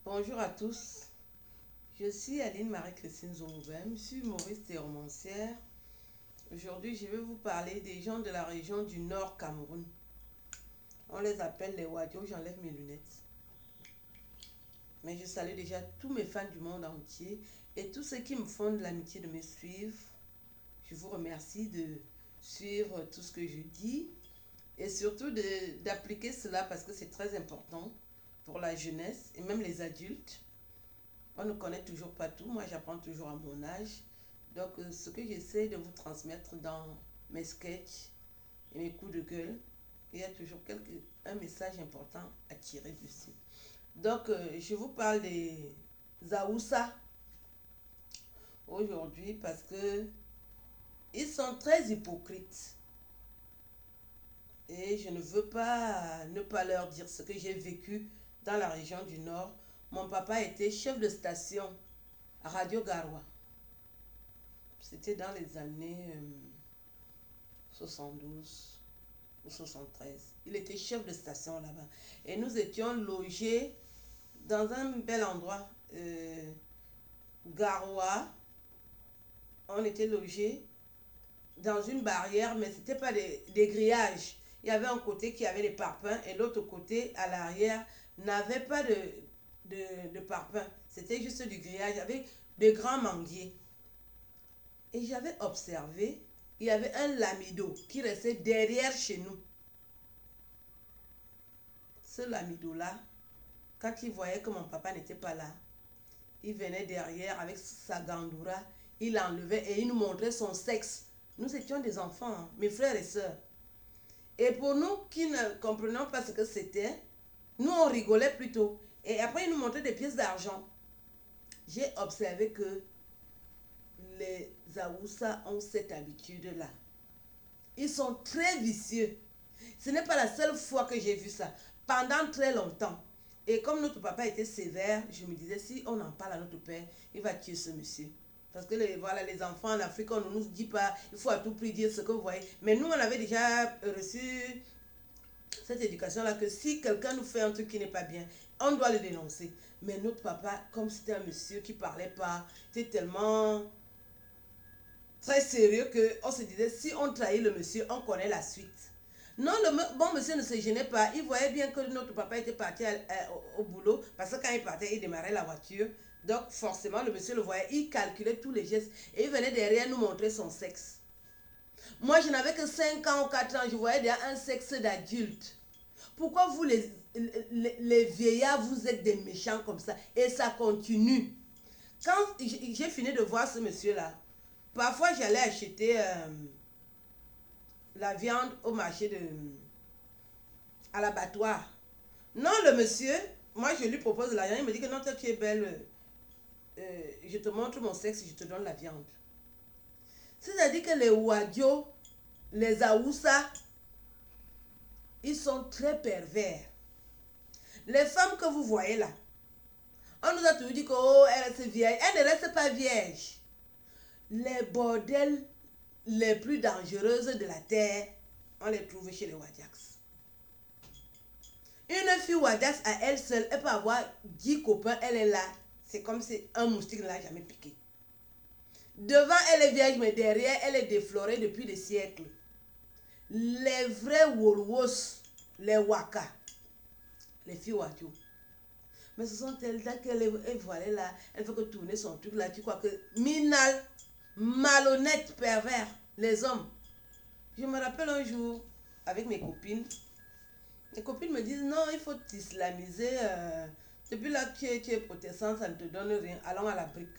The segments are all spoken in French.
Bonjour à tous, je suis Aline Marie-Christine Zongoubem, je suis humoriste et romancière. Aujourd'hui, je vais vous parler des gens de la région du Nord Cameroun. On les appelle les Wadjo, j'enlève mes lunettes. Mais je salue déjà tous mes fans du monde entier et tous ceux qui me font de l'amitié de me suivre. Je vous remercie de suivre tout ce que je dis et surtout d'appliquer cela parce que c'est très important pour la jeunesse et même les adultes. On ne connaît toujours pas tout, moi j'apprends toujours à mon âge. Donc ce que j'essaie de vous transmettre dans mes sketchs et mes coups de gueule, il y a toujours un message important à tirer dessus. Donc je vous parle des Zaoussa aujourd'hui parce que ils sont très hypocrites. Et je ne veux pas ne pas leur dire ce que j'ai vécu dans la région du Nord. Mon papa était chef de station à Radio Garoua. C'était dans les années 72 ou 73. Il était chef de station là-bas. Et nous étions logés dans un bel endroit, Garoua. On était logés dans une barrière, mais ce n'était pas des grillages. Il y avait un côté qui avait des parpaings et l'autre côté, à l'arrière, n'avait pas de parpaings. C'était juste du grillage avec de grands manguiers. Et j'avais observé, il y avait un lamido qui restait derrière chez nous. Ce lamido-là, quand il voyait que mon papa n'était pas là, il venait derrière avec sa gandoura, il enlevait et il nous montrait son sexe. Nous étions des enfants, hein, mes frères et sœurs. Et pour nous qui ne comprenions pas ce que c'était, nous on rigolait plutôt. Et après il nous montrait des pièces d'argent. J'ai observé que les Zaoussa ont cette habitude-là. Ils sont très vicieux. Ce n'est pas la seule fois que j'ai vu ça. Pendant très longtemps. Et comme notre papa était sévère, je me disais, si on en parle à notre père, il va tuer ce monsieur. Parce que voilà, les enfants en Afrique, on ne nous dit pas, il faut à tout prix dire ce que vous voyez. Mais nous, on avait déjà reçu cette éducation-là que si quelqu'un nous fait un truc qui n'est pas bien, on doit le dénoncer. Mais notre papa, comme c'était un monsieur qui ne parlait pas, était tellement très sérieux qu'on se disait, si on trahit le monsieur, on connaît la suite. Non, le bon monsieur ne se gênait pas. Il voyait bien que notre papa était parti au boulot parce que quand il partait, il démarrait la voiture. Donc forcément, le monsieur le voyait, il calculait tous les gestes et il venait derrière nous montrer son sexe. Moi, je n'avais que 5 ans ou 4 ans, je voyais déjà un sexe d'adulte. Pourquoi vous, les vieillards, vous êtes des méchants comme ça? Et ça continue. Quand j'ai fini de voir ce monsieur-là, parfois j'allais acheter la viande au marché à l'abattoir. Non, le monsieur, moi je lui propose de la viande, il me dit que non, toi tu es belle, je te montre mon sexe, je te donne la viande. C'est-à-dire que les Wadjo, les Aoussa, ils sont très pervers. Les femmes que vous voyez là, on nous a toujours dit que oh, elle reste vieille. Elle ne reste pas vierge. Les bordels les plus dangereuses de la terre, on les trouve chez les Wadjaks. Une fille Wadjaks à elle seule, elle peut avoir 10 copains, elle est là. C'est comme si un moustique ne l'a jamais piqué. Devant, elle est vierge, mais derrière, elle est déflorée depuis des siècles. Les vrais Wolwos, les Waka, les filles Wadjo. Mais ce sont elles là qu'elle voilà là, elle fait que tourner son truc là, tu crois que minal, malhonnête, pervers, les hommes. Je me rappelle un jour, avec mes copines me disent non, il faut t'islamiser. Depuis là tu es protestant, ça ne te donne rien. Allons à la brique.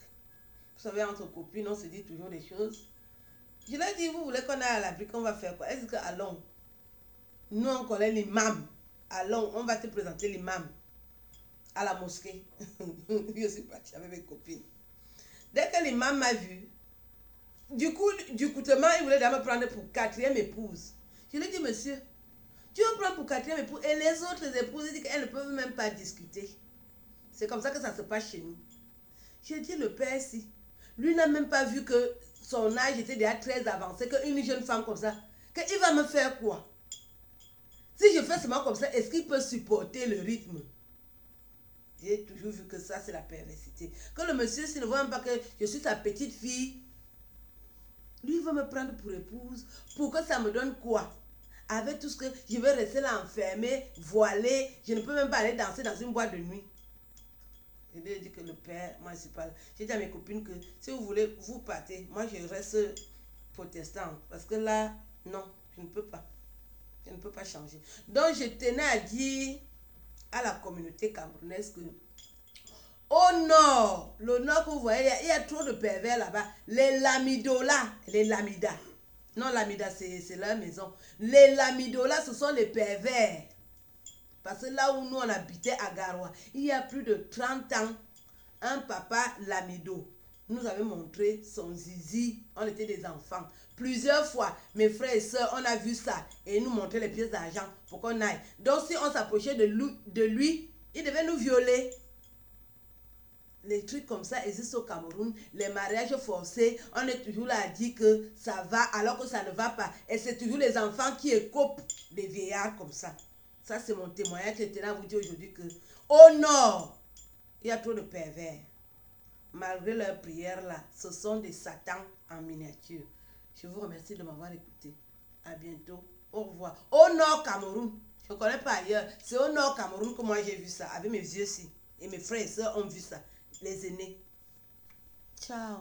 Vous savez, entre copines, on se dit toujours des choses. Je leur dis, vous voulez qu'on aille à la brique, on va faire quoi? Est-ce que allons? Nous, on connaît l'imam. Allons, on va te présenter l'imam à la mosquée. Je suis partie avec mes copines. Dès que l'imam m'a vu, du coup, il voulait me prendre pour quatrième épouse. Je lui ai dit, monsieur, tu me prends pour quatrième épouse et les autres épouses, ils disent qu'elles ne peuvent même pas discuter. C'est comme ça que ça se passe chez nous. J'ai dit, le père, si. Lui n'a même pas vu que son âge était déjà très avancé, qu'une jeune femme comme ça, qu'il va me faire quoi? Si je fais seulement comme ça, est-ce qu'il peut supporter le rythme? J'ai toujours vu que ça, c'est la perversité. Que le monsieur, s'il ne voit même pas que je suis sa petite fille, lui, il veut me prendre pour épouse. Pour que ça me donne quoi? Avec tout ce que je vais rester là enfermée, voilée, je ne peux même pas aller danser dans une boîte de nuit. Je lui ai dit que le père, moi je suis pas là. J'ai dit à mes copines que si vous voulez, vous partez. Moi je reste protestante. Parce que là, non, je ne peux pas. Je ne peux pas changer. Donc je tenais à dire à la communauté camerounaise que au nord, le nord que vous voyez, il y a trop de pervers là-bas. Les lamidolas, les lamidas. Non, lamida, c'est leur maison. Les lamidolas, ce sont les pervers. Parce que là où nous on habitait à Garoua, il y a plus de 30 ans, un papa lamido nous avait montré son zizi. On était des enfants. Plusieurs fois, mes frères et soeurs, on a vu ça et il nous montrait les pièces d'argent pour qu'on aille. Donc si on s'approchait de lui, il devait nous violer. Les trucs comme ça existent au Cameroun, les mariages forcés, on est toujours là à dire que ça va alors que ça ne va pas. Et c'est toujours les enfants qui écopent des vieillards comme ça. Ça, c'est mon témoignage. Je tenais à vous dire aujourd'hui que au nord, il y a trop de pervers. Malgré leurs prières là, ce sont des satans en miniature. Je vous remercie de m'avoir écouté. À bientôt. Au revoir. Au nord Cameroun. Je ne connais pas ailleurs. C'est au nord Cameroun que moi j'ai vu ça, avec mes yeux-ci. Et mes frères et soeurs ont vu ça. Les aînés. Ciao.